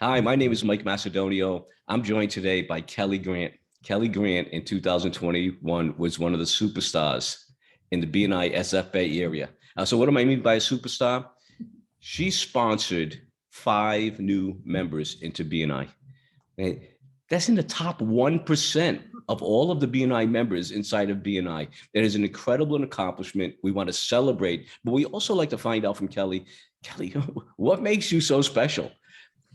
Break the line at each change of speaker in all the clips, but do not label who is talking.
Hi, my name is Mike Macedonio. I'm joined today by Kelly Grant. Kelly Grant in 2021 was one of the superstars in the BNI SF Bay area. So what do I mean by a superstar? She sponsored 5 new members into BNI. Okay? That's in the top 1% of all of the BNI members inside of BNI. That is an incredible accomplishment. We want to celebrate, but we also like to find out from Kelly, what makes you so special?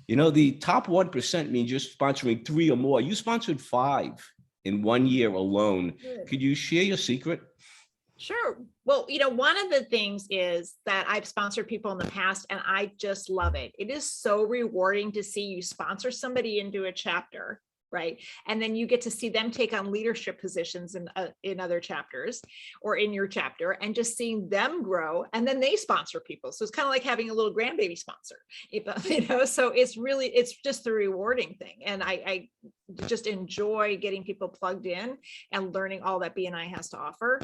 You know, the top 1% means you're sponsoring 3 or more. You sponsored 5 in 1 year alone.
Good.
Could you share your secret?
Sure. Well, one of the things is that I've sponsored people in the past and I just love it. It is so rewarding to see you sponsor somebody into a chapter, right? And then you get to see them take on leadership positions in other chapters or in your chapter, and just seeing them grow, and then they sponsor people. So it's kind of like having a little grandbaby sponsor, so it's just the rewarding thing. And I just enjoy getting people plugged in and learning all that BNI has to offer.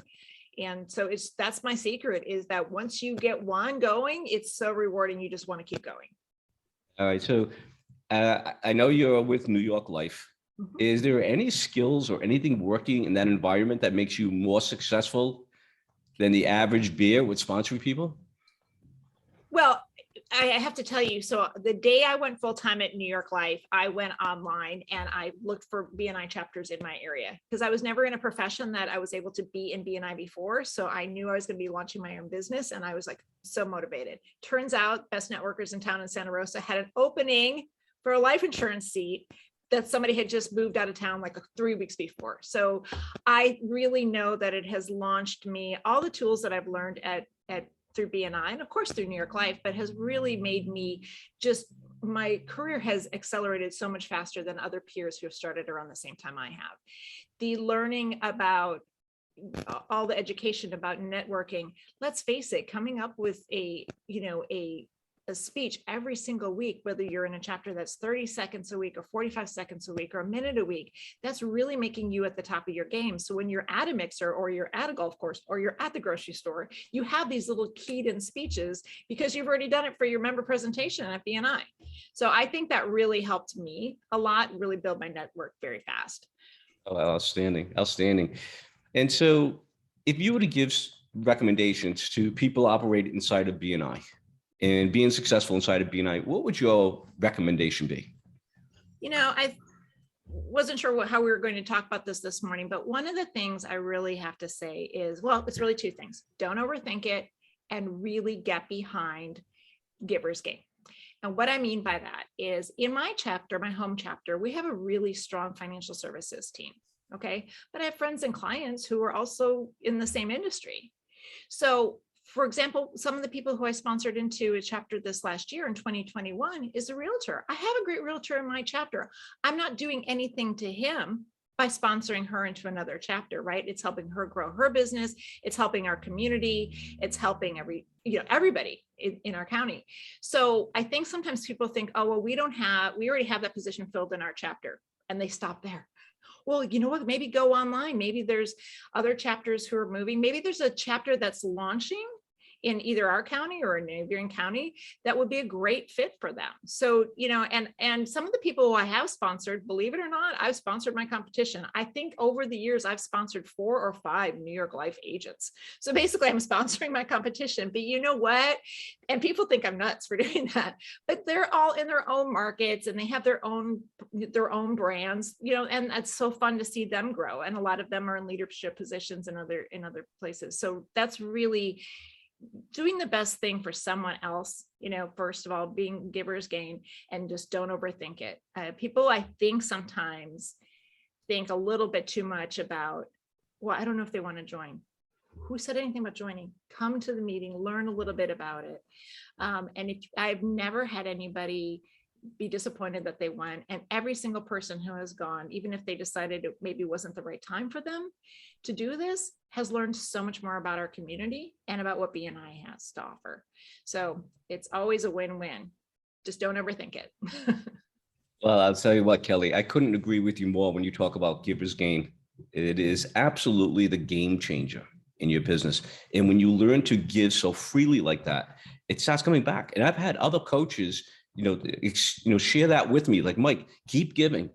And so that's my secret, is that once you get one going, it's so rewarding. You just want to keep going.
All right. So I know you're with New York Life.
Mhm.
Is there any skills or anything working in that environment that makes you more successful than the average bear with sponsoring people?
Well, I have to tell you, so the day I went full time at New York Life, I went online and I looked for BNI chapters in my area, because I was never in a profession that I was able to be in BNI before. So I knew I was going to be launching my own business, and I was like so motivated. Turns out Best Networkers in town in Santa Rosa had an opening for a life insurance seat that somebody had just moved out of town like 3 weeks before. So I really know that it has launched me, all the tools that I've learned at through BNI, and of course through New York Life, but has really made me my career has accelerated so much faster than other peers who have started around the same time I have. The learning about all the education about networking, let's face it, coming up with a speech every single week, whether you're in a chapter that's 30 seconds a week or 45 seconds a week or a minute a week, that's really making you at the top of your game. So when you're at a mixer or you're at a golf course or you're at the grocery store, you have these little keyed in speeches because you've already done it for your member presentation at BNI. So I think that really helped me a lot, really build my network very fast.
Oh, outstanding, outstanding. And so if you were to give recommendations to people operating inside of BNI and being successful inside of BNI, what would your recommendation be?
I wasn't sure how we were going to talk about this morning, but one of the things I really have to say is, well, it's really 2 things. Don't overthink it, and really get behind Giver's Gain. And what I mean by that is, in my chapter, my home chapter, we have a really strong financial services team. Okay. But I have friends and clients who are also in the same industry. So for example, some of the people who I sponsored into a chapter this last year in 2021 is a realtor. I have a great realtor in my chapter. I'm not doing anything to him by sponsoring her into another chapter, right? It's helping her grow her business. It's helping our community. It's helping everybody in our county. So I think sometimes people think, oh, well, we already have that position filled in our chapter, and they stop there. Well, you know what, maybe go online. Maybe there's other chapters who are moving. Maybe there's a chapter that's launching in either our county or a neighboring county that would be a great fit for them. So, and some of the people who I have sponsored, believe it or not, I've sponsored my competition. I think over the years, I've sponsored 4 or 5 New York Life agents. So basically I'm sponsoring my competition, but you know what? And people think I'm nuts for doing that, but they're all in their own markets and they have their own brands, and it's so fun to see them grow. And a lot of them are in leadership positions in other places. So that's really doing the best thing for someone else, first of all, being Giver's Gain, and just don't overthink it. People, I think, sometimes think a little bit too much about, well, I don't know if they want to join. Who said anything about joining? Come to the meeting, learn a little bit about it. And I've never had anybody be disappointed that they went, and every single person who has gone, even if they decided it maybe wasn't the right time for them to do this, has learned so much more about our community and about what BNI has to offer. So it's always a win-win. Just don't overthink it.
Well, I'll tell you what, Kelly, I couldn't agree with you more when you talk about Giver's Gain. It is absolutely the game changer in your business. And when you learn to give so freely like that, it starts coming back. And I've had other coaches share that with me. Like, Mike, keep giving,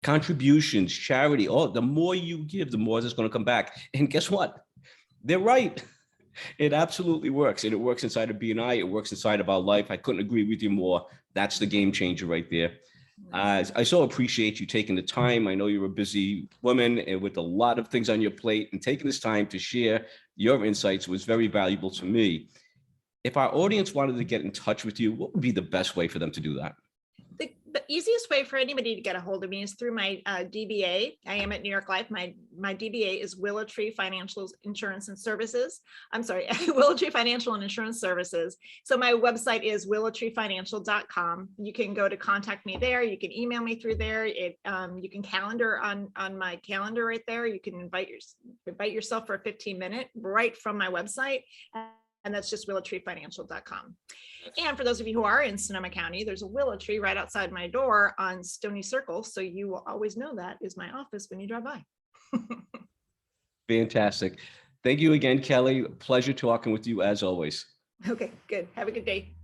contributions, charity. Oh, the more you give, the more that's going to come back. And guess what? They're right. It absolutely works. And it works inside of BNI. It works inside of our life. I couldn't agree with you more. That's the game changer right there. I so appreciate you taking the time. I know you're a busy woman and with a lot of things on your plate, and taking this time to share your insights was very valuable to me. If our audience wanted to get in touch with you, what would be the best way for them to do that?
The easiest way for anybody to get a hold of me is through my DBA. I am at New York Life. My DBA is Willow Tree Financial Insurance and Services. I'm sorry, Willow Tree Financial and Insurance Services. So my website is willowtreefinancial.com. You can go to contact me there. You can email me through there. You can calendar on my calendar right there. You can invite yourself for a 15-minute right from my website. And that's just willowtreefinancial.com. And for those of you who are in Sonoma County, there's a willow tree right outside my door on Stony Circle. So you will always know that is my office when you drive by.
Fantastic. Thank you again, Kelly. Pleasure talking with you as always.
Okay, good. Have a good day.